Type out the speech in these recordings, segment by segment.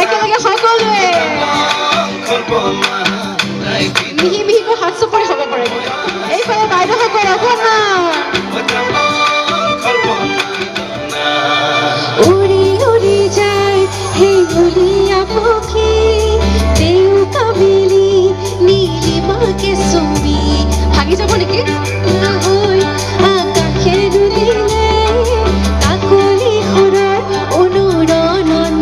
একেলগে সকলোৱে মিহি মিহিকৈ হাত চপৰি হ'ব পাৰে এইফালে বাইদেউসকল অকণমান উৰি উৰি যায় সেই ধুনীয়া পক্ষী তেওঁ কাবেলি নীলিমাকে চুমি ভাগি যাব নেকি নহয় আকাশে দুদিলে কাকলি সুৰৰ অনুৰণন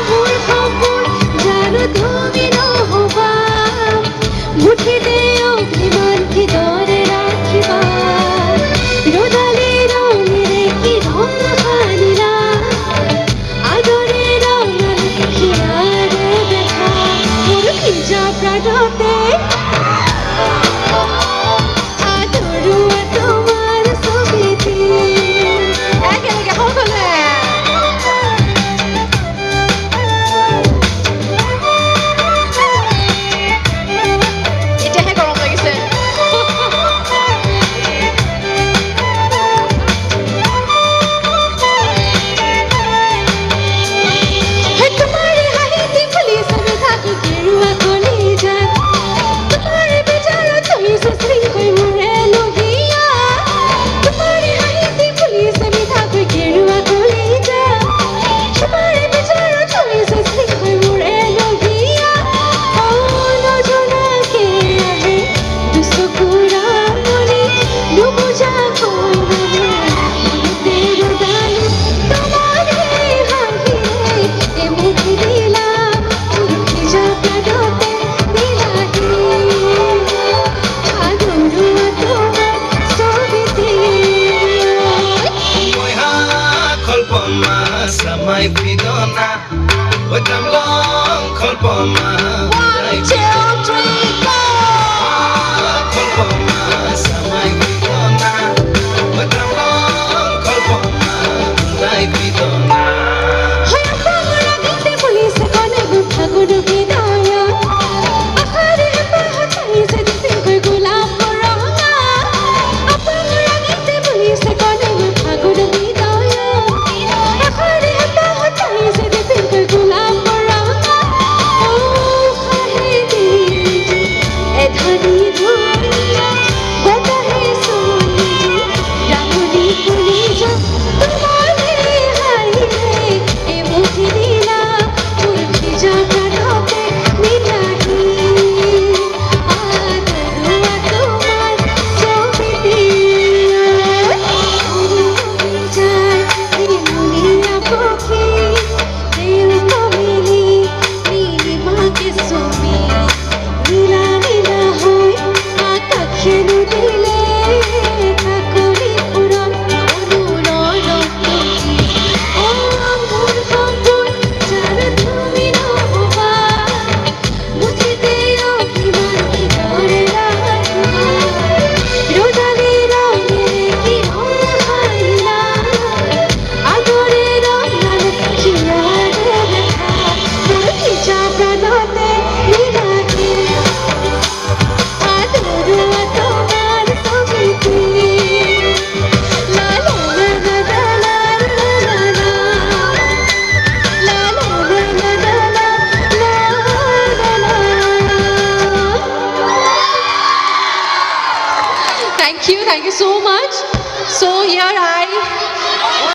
মোৰ সপোন জানো তুমি নহবা মুঠিতে অভিমান কিদৰে ৰাখিবা ৰ'দালি ৰঙেৰে কি ৰং সানিলা আদৰে ৰঙাল হিয়াৰে দেখা মোৰ সিজা প্ৰাণতে আদৰুৱা তোমাৰ ছবিটি একেলগে সকলোৱে এতিয়াহে গৰম লাগিছে তোমাৰে হাঁহিতে ফুলিছে মিঠাটো গেৰুৱা কলিজাত তোমাৰে বিচাৰত ধৰিছে শৃংখই মোৰে লোহিয়া তোমাৰে হাঁহিতে ফুলিছে মিঠাটো গেৰুৱা কলিজাত তোমাৰে বিচাৰত ধৰিছে শৃংখই মোৰে লোহিয়া নজনাকে আহে দুচকুৰা মনি নুবুজাকৈ নাহে মনতে ৰ'দালি তোমাৰে হাঁহিৰে এমুঠি দিলা মোৰ ভিজা প্ৰাণতে বিলাহী আদৰুৱা তোমাৰ ছবিটি Samay pidona, oi tamlong kolpoma. One, two, three, go! Kolpoma, samay pidona, oi tamlong kolpoma. Dai pidona. হয় পাগল গীতে পুলিছে কনে ফাগুন হৃদয় আখাৰে হেঁপাহত আহিছে দিছিলকৈ গোলাপ ৰঙা পাগল গীতে পুলিছে কনে ফাগুন হৃদয় আখাৰে হেঁপাহত আহিছে দিছিলকৈ গোলাপ ৰঙা খাহেদি এধানি ধুনীয়া বতাহে চলি ৰাঙনি ফুলি যা তোমাৰে হাঁহিৰে এমুঠি দিলা মোৰ ভিজা প্ৰাণতে বিলাহী আদৰুৱা তোমাৰ ছবিটি উৰি উৰি যায় সেই ধুনীয়া পক্ষী তেওঁ কাবেলি নীলিমাকে চুমি নীলা নীলা হৈ আকাশে নুদিলে কাকলি সুৰৰ অনুৰণন মোৰ সপোন জানো তুমি নহবা মুঠিতে অভিমান কিদৰে ৰাখিবা ৰ'দালি ৰঙেৰে কি ৰং সানিলা আদৰে ৰঙাল হিয়াৰে দেখা মোৰ সিজা প্ৰাণতে বিলাহী আদৰুৱা তোমাৰ ছবিটি লা লা লা লা লা লা লা লা লা লা লা Thank you so much. So